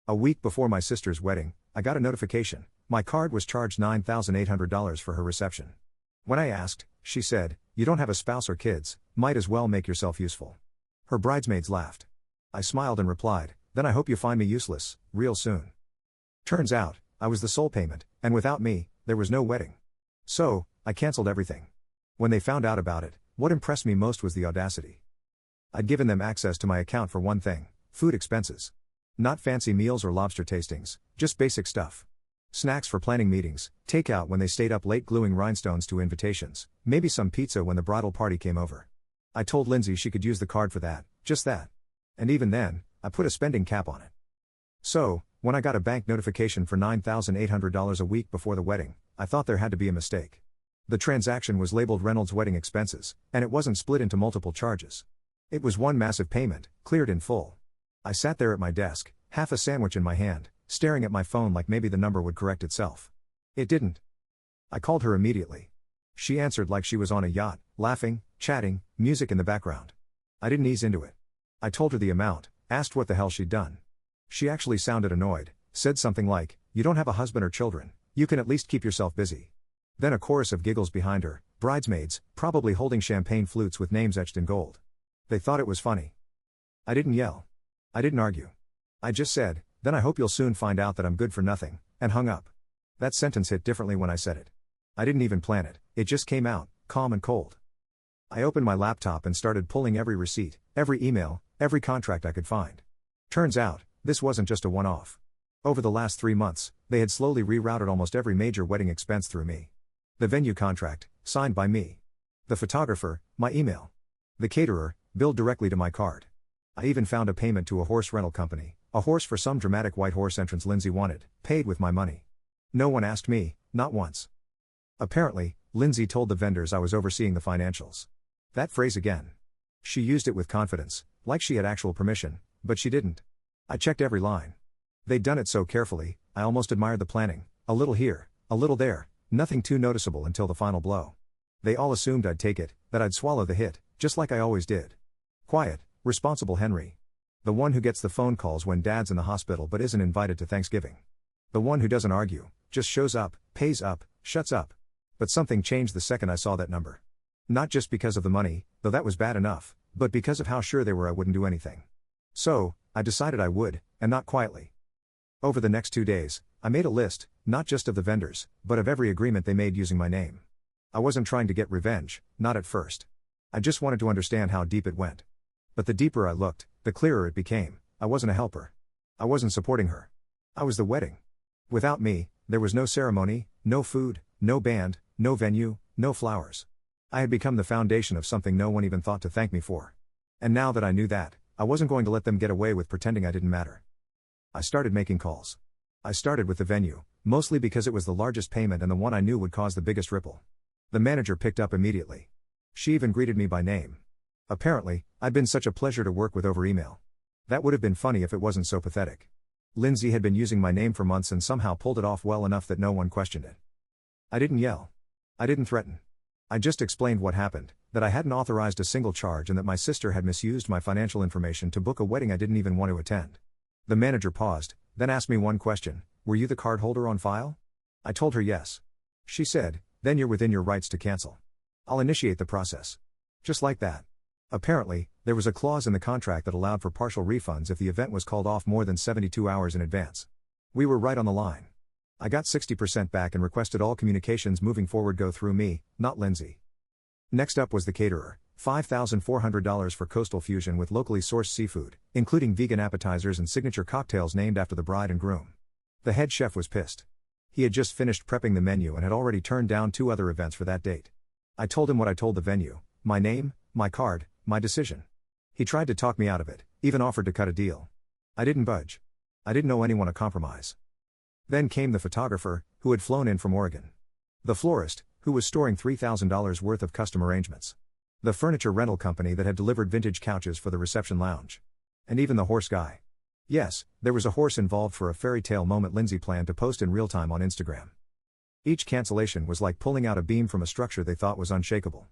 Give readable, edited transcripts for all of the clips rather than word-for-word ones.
A week before my sister's wedding, I got a notification. My card was charged $9,800 for her reception. When I asked, she said, "You don't have a spouse or kids, might as well make yourself useful." Her bridesmaids laughed. I smiled and replied, "Then I hope you find me useless, real soon." Turns out, I was the sole payment, and without me, there was no wedding. So, I canceled everything. When they found out about it, what impressed me most was the audacity. I'd given them access to my account for one thing: food expenses. Not fancy meals or lobster tastings, just basic stuff. Snacks for planning meetings, takeout when they stayed up late gluing rhinestones to invitations, maybe some pizza when the bridal party came over. I told Lindsay she could use the card for that, just that. And even then, I put a spending cap on it. So, when I got a bank notification for $9,800 a week before the wedding, I thought there had to be a mistake. The transaction was labeled Reynolds Wedding Expenses, and it wasn't split into multiple charges. It was one massive payment, cleared in full. I sat there at my desk, half a sandwich in my hand, staring at my phone like maybe the number would correct itself. It didn't. I called her immediately. She answered like she was on a yacht, laughing, chatting, music in the background. I didn't ease into it. I told her the amount, asked what the hell she'd done. She actually sounded annoyed, said something like, "You don't have a husband or children, you can at least keep yourself busy." Then a chorus of giggles behind her, bridesmaids, probably holding champagne flutes with names etched in gold. They thought it was funny. I didn't yell. I didn't argue. I just said, "Then I hope you'll soon find out that I'm good for nothing," and hung up. That sentence hit differently when I said it. I didn't even plan it, it just came out, calm and cold. I opened my laptop and started pulling every receipt, every email, every contract I could find. Turns out, this wasn't just a one-off. Over the last 3 months, they had slowly rerouted almost every major wedding expense through me. The venue contract, signed by me. The photographer, my email. The caterer, billed directly to my card. I even found a payment to a horse rental company, a horse for some dramatic white horse entrance Lindsay wanted, paid with my money. No one asked me, not once. Apparently, Lindsay told the vendors I was overseeing the financials. That phrase again. She used it with confidence, like she had actual permission, but she didn't. I checked every line. They'd done it so carefully, I almost admired the planning, a little here, a little there, nothing too noticeable until the final blow. They all assumed I'd take it, that I'd swallow the hit, just like I always did. Quiet, responsible Henry. The one who gets the phone calls when dad's in the hospital but isn't invited to Thanksgiving. The one who doesn't argue, just shows up, pays up, shuts up. But something changed the second I saw that number. Not just because of the money, though that was bad enough, but because of how sure they were I wouldn't do anything. So, I decided I would, and not quietly. Over the next 2 days, I made a list, not just of the vendors, but of every agreement they made using my name. I wasn't trying to get revenge, not at first. I just wanted to understand how deep it went. But the deeper I looked, the clearer it became, I wasn't a helper. I wasn't supporting her. I was the wedding. Without me, there was no ceremony, no food, no band, no venue, no flowers. I had become the foundation of something no one even thought to thank me for. And now that I knew that, I wasn't going to let them get away with pretending I didn't matter. I started making calls. I started with the venue, mostly because it was the largest payment and the one I knew would cause the biggest ripple. The manager picked up immediately. She even greeted me by name. Apparently, I'd been such a pleasure to work with over email. That would have been funny if it wasn't so pathetic. Lindsay had been using my name for months and somehow pulled it off well enough that no one questioned it. I didn't yell. I didn't threaten. I just explained what happened, that I hadn't authorized a single charge and that my sister had misused my financial information to book a wedding I didn't even want to attend. The manager paused, then asked me one question: "Were you the card holder on file?" I told her yes. She said, "Then you're within your rights to cancel. I'll initiate the process." Just like that. Apparently, there was a clause in the contract that allowed for partial refunds if the event was called off more than 72 hours in advance. We were right on the line. I got 60% back and requested all communications moving forward go through me, not Lindsay. Next up was the caterer, $5,400 for coastal fusion with locally sourced seafood, including vegan appetizers and signature cocktails named after the bride and groom. The head chef was pissed. He had just finished prepping the menu and had already turned down 2 other events for that date. I told him what I told the venue: my name, my card, my decision. He tried to talk me out of it, even offered to cut a deal. I didn't budge. I didn't owe anyone a compromise. Then came the photographer, who had flown in from Oregon. The florist, who was storing $3,000 worth of custom arrangements. The furniture rental company that had delivered vintage couches for the reception lounge. And even the horse guy. Yes, there was a horse involved for a fairy tale moment Lindsay planned to post in real time on Instagram. Each cancellation was like pulling out a beam from a structure they thought was unshakable.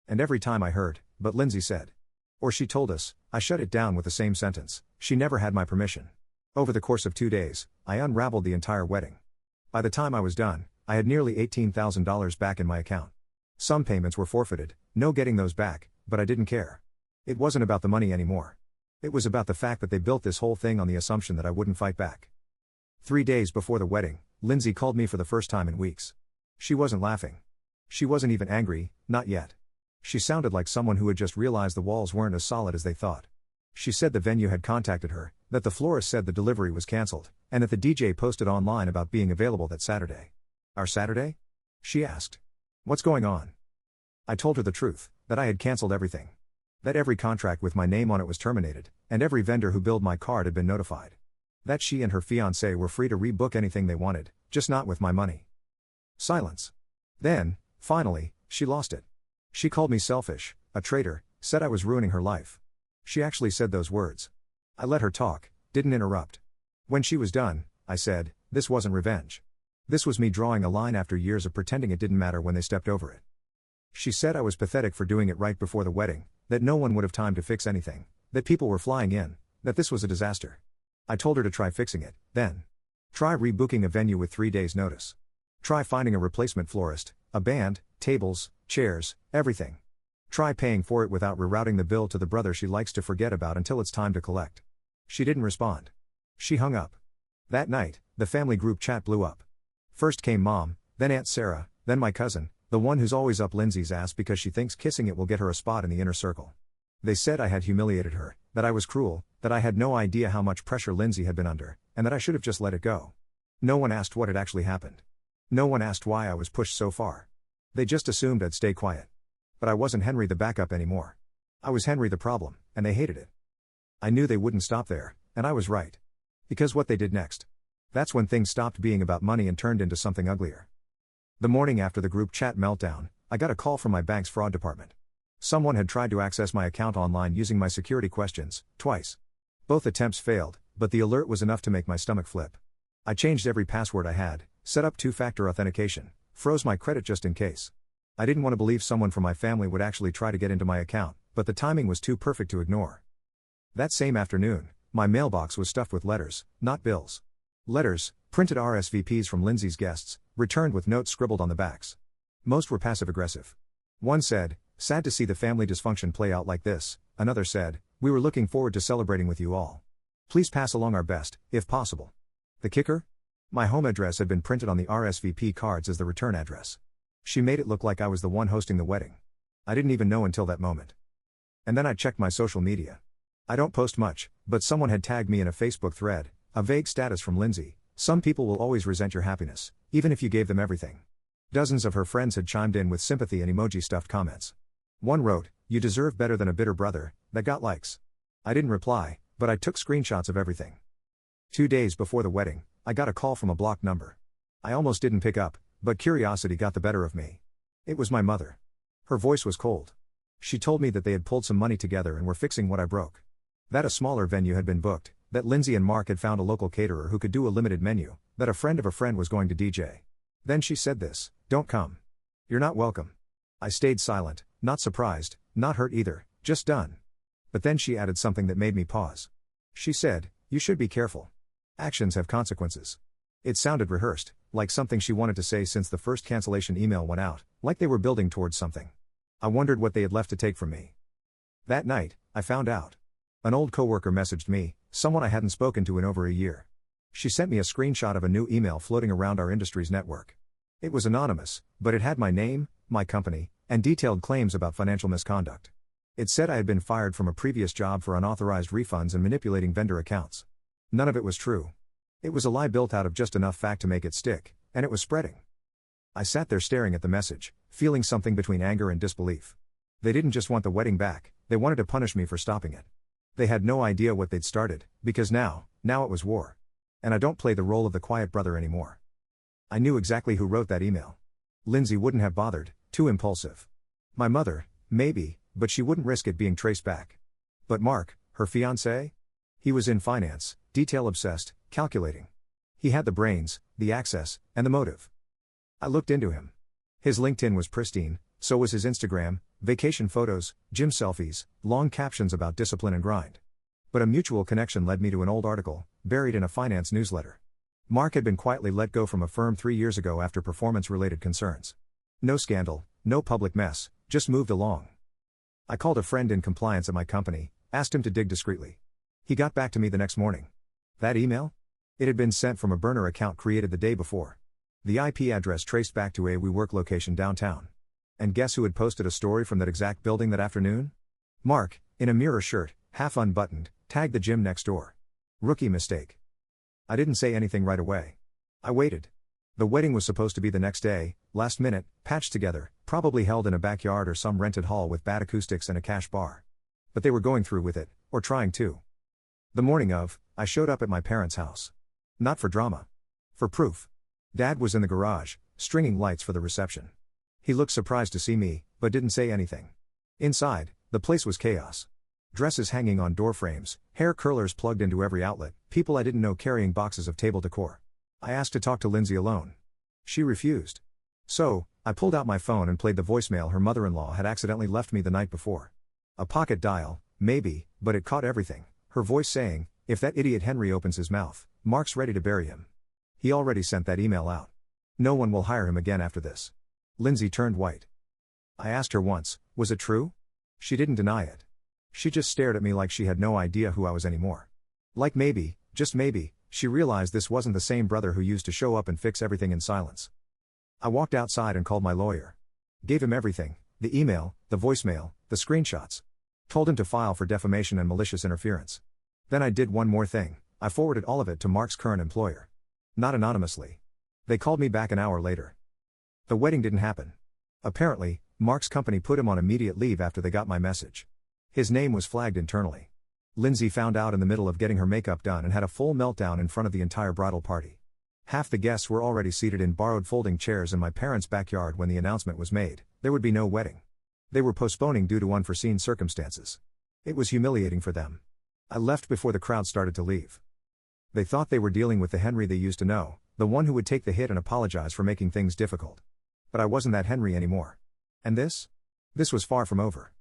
And every time I heard, "But Lindsay said," or "She told us," I shut it down with the same sentence: "She never had my permission." Over the course of 2 days, I unraveled the entire wedding. By the time I was done, I had nearly $18,000 back in my account. Some payments were forfeited, no getting those back, but I didn't care. It wasn't about the money anymore. It was about the fact that they built this whole thing on the assumption that I wouldn't fight back. 3 days before the wedding, Lindsay called me for the first time in weeks. She wasn't laughing. She wasn't even angry, not yet. She sounded like someone who had just realized the walls weren't as solid as they thought. She said the venue had contacted her, that the florist said the delivery was cancelled, and that the DJ posted online about being available that Saturday. Our Saturday? She asked. What's going on? I told her the truth, that I had cancelled everything. That every contract with my name on it was terminated, and every vendor who billed my card had been notified. That she and her fiancé were free to rebook anything they wanted, just not with my money. Silence. Then, finally, she lost it. She called me selfish, a traitor, said I was ruining her life. She actually said those words. I let her talk, didn't interrupt. When she was done, I said, this wasn't revenge. This was me drawing a line after years of pretending it didn't matter when they stepped over it. She said I was pathetic for doing it right before the wedding, that no one would have time to fix anything, that people were flying in, that this was a disaster. I told her to try fixing it, then. Try rebooking a venue with 3 days' notice. Try finding a replacement florist, a band, tables, chairs, everything. Try paying for it without rerouting the bill to the brother she likes to forget about until it's time to collect. She didn't respond. She hung up. That night, the family group chat blew up. First came Mom, then Aunt Sarah, then my cousin, the one who's always up Lindsay's ass because she thinks kissing it will get her a spot in the inner circle. They said I had humiliated her, that I was cruel, that I had no idea how much pressure Lindsay had been under, and that I should have just let it go. No one asked what had actually happened. No one asked why I was pushed so far. They just assumed I'd stay quiet. But I wasn't Henry the backup anymore. I was Henry the problem, and they hated it. I knew they wouldn't stop there, and I was right. Because what they did next. That's when things stopped being about money and turned into something uglier. The morning after the group chat meltdown, I got a call from my bank's fraud department. Someone had tried to access my account online using my security questions, twice. Both attempts failed, but the alert was enough to make my stomach flip. I changed every password I had, set up two-factor authentication, froze my credit just in case. I didn't want to believe someone from my family would actually try to get into my account, but the timing was too perfect to ignore. That same afternoon, my mailbox was stuffed with letters, not bills. Letters, printed RSVPs from Lindsay's guests, returned with notes scribbled on the backs. Most were passive-aggressive. One said, sad to see the family dysfunction play out like this. Another said, we were looking forward to celebrating with you all. Please pass along our best, if possible. The kicker? My home address had been printed on the RSVP cards as the return address. She made it look like I was the one hosting the wedding. I didn't even know until that moment. And then I checked my social media. I don't post much, but someone had tagged me in a Facebook thread, a vague status from Lindsay. Some people will always resent your happiness, even if you gave them everything. Dozens of her friends had chimed in with sympathy and emoji-stuffed comments. One wrote, you deserve better than a bitter brother, that got likes. I didn't reply, but I took screenshots of everything. 2 days before the wedding, I got a call from a blocked number. I almost didn't pick up, but curiosity got the better of me. It was my mother. Her voice was cold. She told me that they had pulled some money together and were fixing what I broke. That a smaller venue had been booked, that Lindsay and Mark had found a local caterer who could do a limited menu, that a friend of a friend was going to DJ. Then she said this, don't come. You're not welcome. I stayed silent, not surprised, not hurt either, just done. But then she added something that made me pause. She said, you should be careful. Actions have consequences. It sounded rehearsed, like something she wanted to say since the first cancellation email went out, like they were building towards something. I wondered what they had left to take from me. That night, I found out. An old coworker messaged me, someone I hadn't spoken to in over a year. She sent me a screenshot of a new email floating around our industry's network. It was anonymous, but it had my name, my company, and detailed claims about financial misconduct. It said I had been fired from a previous job for unauthorized refunds and manipulating vendor accounts. None of it was true. It was a lie built out of just enough fact to make it stick, and it was spreading. I sat there staring at the message, feeling something between anger and disbelief. They didn't just want the wedding back, they wanted to punish me for stopping it. They had no idea what they'd started, because now it was war. And I don't play the role of the quiet brother anymore. I knew exactly who wrote that email. Lindsay wouldn't have bothered, too impulsive. My mother, maybe, but she wouldn't risk it being traced back. But Mark, her fiancé? He was in finance, detail-obsessed, calculating. He had the brains, the access, and the motive. I looked into him. His LinkedIn was pristine, so was his Instagram, vacation photos, gym selfies, long captions about discipline and grind. But a mutual connection led me to an old article, buried in a finance newsletter. Mark had been quietly let go from a firm 3 years ago after performance-related concerns. No scandal, no public mess, just moved along. I called a friend in compliance at my company, asked him to dig discreetly. He got back to me the next morning. That email? It had been sent from a burner account created the day before. The IP address traced back to a WeWork location downtown. And guess who had posted a story from that exact building that afternoon? Mark, in a mirror shirt, half unbuttoned, tagged the gym next door. Rookie mistake. I didn't say anything right away. I waited. The wedding was supposed to be the next day, last minute, patched together, probably held in a backyard or some rented hall with bad acoustics and a cash bar. But they were going through with it, or trying to. The morning of, I showed up at my parents' house. Not for drama. For proof. Dad was in the garage, stringing lights for the reception. He looked surprised to see me, but didn't say anything. Inside, the place was chaos. Dresses hanging on door frames, hair curlers plugged into every outlet, people I didn't know carrying boxes of table decor. I asked to talk to Lindsay alone. She refused. So, I pulled out my phone and played the voicemail her mother-in-law had accidentally left me the night before. A pocket dial, maybe, but it caught everything. Her voice saying, "If that idiot Henry opens his mouth, Mark's ready to bury him. He already sent that email out. No one will hire him again after this." Lindsay turned white. I asked her once, was it true? She didn't deny it. She just stared at me like she had no idea who I was anymore. Like maybe, just maybe, she realized this wasn't the same brother who used to show up and fix everything in silence. I walked outside and called my lawyer. Gave him everything, the email, the voicemail, the screenshots. Told him to file for defamation and malicious interference. Then I did one more thing, I forwarded all of it to Mark's current employer. Not anonymously. They called me back an hour later. The wedding didn't happen. Apparently, Mark's company put him on immediate leave after they got my message. His name was flagged internally. Lindsay found out in the middle of getting her makeup done and had a full meltdown in front of the entire bridal party. Half the guests were already seated in borrowed folding chairs in my parents' backyard when the announcement was made. There would be no wedding. They were postponing due to unforeseen circumstances. It was humiliating for them. I left before the crowd started to leave. They thought they were dealing with the Henry they used to know, the one who would take the hit and apologize for making things difficult. But I wasn't that Henry anymore. And this? This was far from over.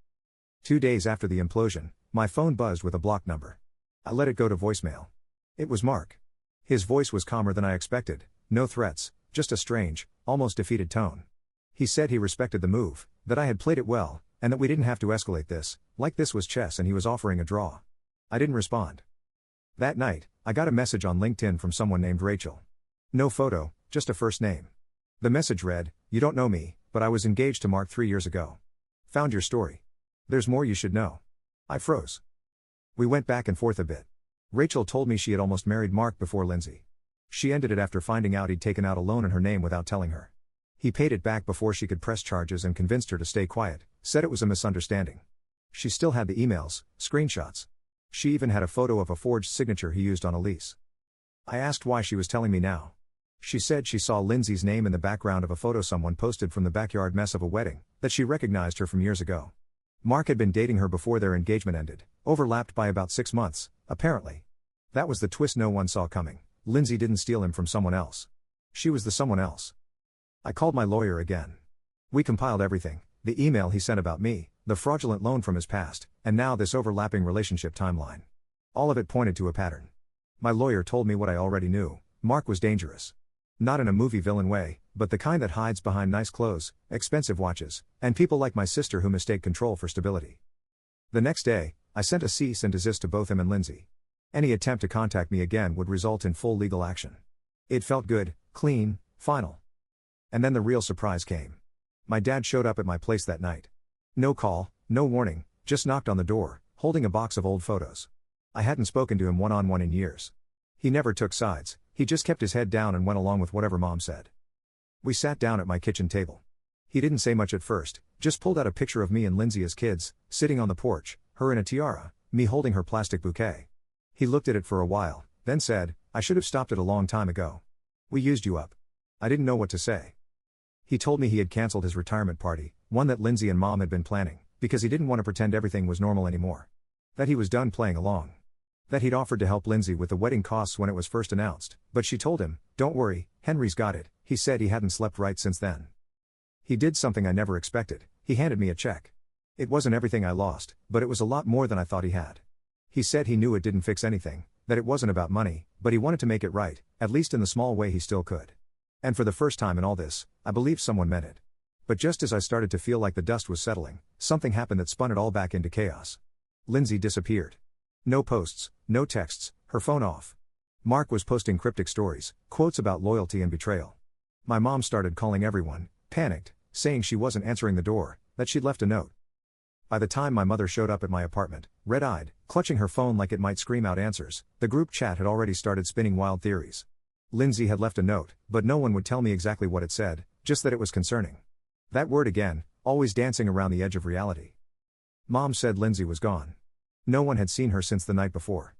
2 days after the implosion, my phone buzzed with a blocked number. I let it go to voicemail. It was Mark. His voice was calmer than I expected, no threats, just a strange, almost defeated tone. He said he respected the move, that I had played it well, and that we didn't have to escalate this, like this was chess and he was offering a draw. I didn't respond. That night, I got a message on LinkedIn from someone named Rachel. No photo, just a first name. The message read, "You don't know me, but I was engaged to Mark 3 years ago. Found your story. There's more you should know." I froze. We went back and forth a bit. Rachel told me she had almost married Mark before Lindsay. She ended it after finding out he'd taken out a loan in her name without telling her. He paid it back before she could press charges and convinced her to stay quiet, said it was a misunderstanding. She still had the emails, screenshots. She even had a photo of a forged signature he used on a lease. I asked why she was telling me now. She said she saw Lindsay's name in the background of a photo someone posted from the backyard mess of a wedding, that she recognized her from years ago. Mark had been dating her before their engagement ended, overlapped by about 6 months, apparently. That was the twist no one saw coming. Lindsay didn't steal him from someone else. She was the someone else. I called my lawyer again. We compiled everything, the email he sent about me, the fraudulent loan from his past, and now this overlapping relationship timeline. All of it pointed to a pattern. My lawyer told me what I already knew, Mark was dangerous. Not in a movie villain way, but the kind that hides behind nice clothes, expensive watches, and people like my sister who mistake control for stability. The next day, I sent a cease and desist to both him and Lindsay. Any attempt to contact me again would result in full legal action. It felt good, clean, final. And then the real surprise came. My dad showed up at my place that night. No call, no warning, just knocked on the door, holding a box of old photos. I hadn't spoken to him one-on-one in years. He never took sides, he just kept his head down and went along with whatever Mom said. We sat down at my kitchen table. He didn't say much at first, just pulled out a picture of me and Lindsay as kids, sitting on the porch, her in a tiara, me holding her plastic bouquet. He looked at it for a while, then said, "I should have stopped it a long time ago. We used you up." I didn't know what to say. He told me he had canceled his retirement party, one that Lindsay and Mom had been planning, because he didn't want to pretend everything was normal anymore. That he was done playing along. That he'd offered to help Lindsay with the wedding costs when it was first announced, but she told him, "Don't worry, Henry's got it." He said he hadn't slept right since then. He did something I never expected, he handed me a check. It wasn't everything I lost, but it was a lot more than I thought he had. He said he knew it didn't fix anything, that it wasn't about money, but he wanted to make it right, at least in the small way he still could. And for the first time in all this, I believed someone meant it. But just as I started to feel like the dust was settling, something happened that spun it all back into chaos. Lindsay disappeared. No posts, no texts, her phone off. Mark was posting cryptic stories, quotes about loyalty and betrayal. My mom started calling everyone, panicked, saying she wasn't answering the door, that she'd left a note. By the time my mother showed up at my apartment, red-eyed, clutching her phone like it might scream out answers, the group chat had already started spinning wild theories. Lindsay had left a note, but no one would tell me exactly what it said, just that it was concerning. That word again, always dancing around the edge of reality. Mom said Lindsay was gone. No one had seen her since the night before.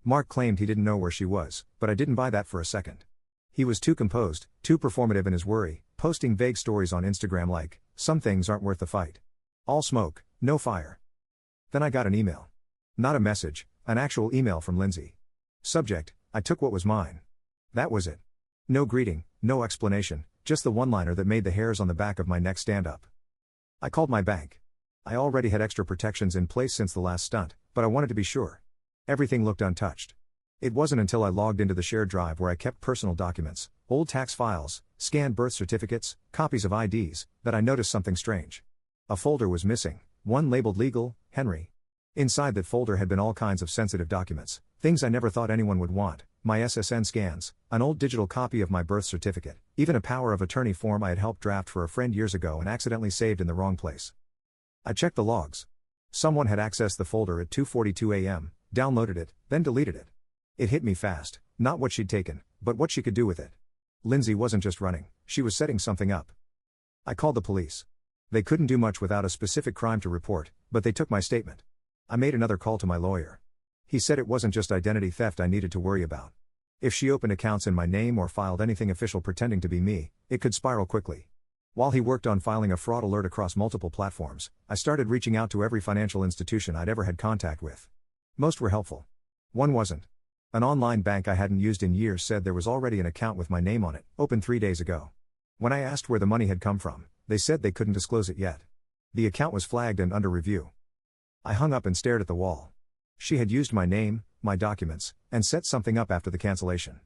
Mark claimed he didn't know where she was, but I didn't buy that for a second. He was too composed, too performative in his worry, posting vague stories on Instagram like, "Some things aren't worth the fight. All smoke, no fire." Then I got an email. Not a message, an actual email from Lindsay. Subject, "I took what was mine." That was it. No greeting, no explanation, just the one-liner that made the hairs on the back of my neck stand up. I called my bank. I already had extra protections in place since the last stunt, but I wanted to be sure. Everything looked untouched. It wasn't until I logged into the shared drive where I kept personal documents, old tax files, scanned birth certificates, copies of IDs, that I noticed something strange. A folder was missing, one labeled Legal, Henry. Inside that folder had been all kinds of sensitive documents, things I never thought anyone would want, my SSN scans, an old digital copy of my birth certificate, even a power of attorney form I had helped draft for a friend years ago and accidentally saved in the wrong place. I checked the logs. Someone had accessed the folder at 2:42 a.m., downloaded it, then deleted it. It hit me fast, not what she'd taken, but what she could do with it. Lindsay wasn't just running, she was setting something up. I called the police. They couldn't do much without a specific crime to report, but they took my statement. I made another call to my lawyer. He said it wasn't just identity theft I needed to worry about. If she opened accounts in my name or filed anything official pretending to be me, it could spiral quickly. While he worked on filing a fraud alert across multiple platforms, I started reaching out to every financial institution I'd ever had contact with. Most were helpful. One wasn't. An online bank I hadn't used in years said there was already an account with my name on it, opened 3 days ago. When I asked where the money had come from, they said they couldn't disclose it yet. The account was flagged and under review. I hung up and stared at the wall. She had used my name, my documents, and set something up after the cancellation.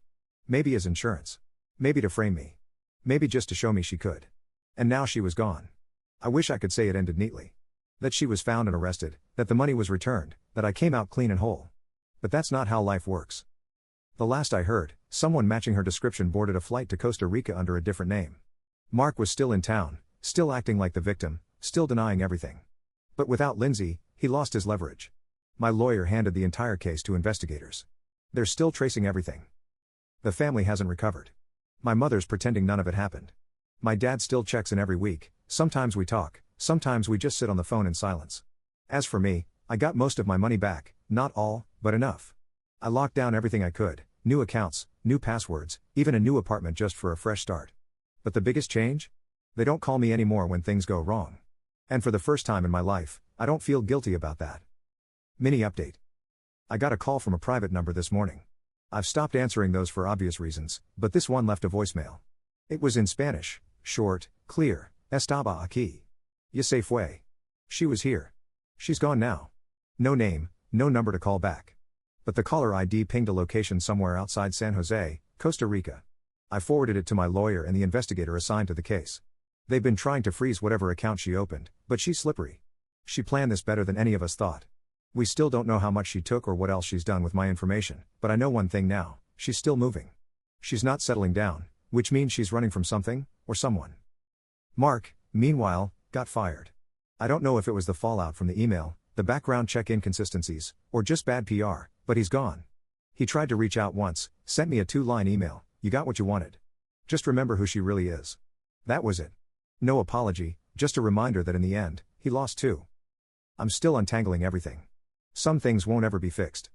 Maybe as insurance. Maybe to frame me. Maybe just to show me she could. And now she was gone. I wish I could say it ended neatly. That she was found and arrested, that the money was returned, that I came out clean and whole. But that's not how life works. The last I heard, someone matching her description boarded a flight to Costa Rica under a different name. Mark was still in town, still acting like the victim, still denying everything. But without Lindsay, he lost his leverage. My lawyer handed the entire case to investigators. They're still tracing everything. The family hasn't recovered. My mother's pretending none of it happened. My dad still checks in every week, sometimes we talk, sometimes we just sit on the phone in silence. As for me, I got most of my money back, not all, but enough. I locked down everything I could, new accounts, new passwords, even a new apartment just for a fresh start. But the biggest change? They don't call me anymore when things go wrong. And for the first time in my life, I don't feel guilty about that. Mini update. I got a call from a private number this morning. I've stopped answering those for obvious reasons, but this one left a voicemail. It was in Spanish, short, clear, estaba aquí. Ya se fue. She was here. She's gone now. No name, no number to call back. But the caller ID pinged a location somewhere outside San Jose, Costa Rica. I forwarded it to my lawyer and the investigator assigned to the case. They've been trying to freeze whatever account she opened, but she's slippery. She planned this better than any of us thought. We still don't know how much she took or what else she's done with my information, but I know one thing now, she's still moving. She's not settling down, which means she's running from something, or someone. Mark, meanwhile, got fired. I don't know if it was the fallout from the email, the background check inconsistencies, or just bad PR, but he's gone. He tried to reach out once, sent me a 2-line email, "You got what you wanted. Just remember who she really is." That was it. No apology, just a reminder that in the end, he lost too. I'm still untangling everything. Some things won't ever be fixed.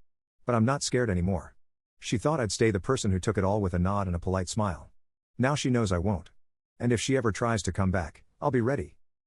But I'm not scared anymore. She thought I'd stay the person who took it all with a nod and a polite smile. Now she knows I won't. And if she ever tries to come back, I'll be ready.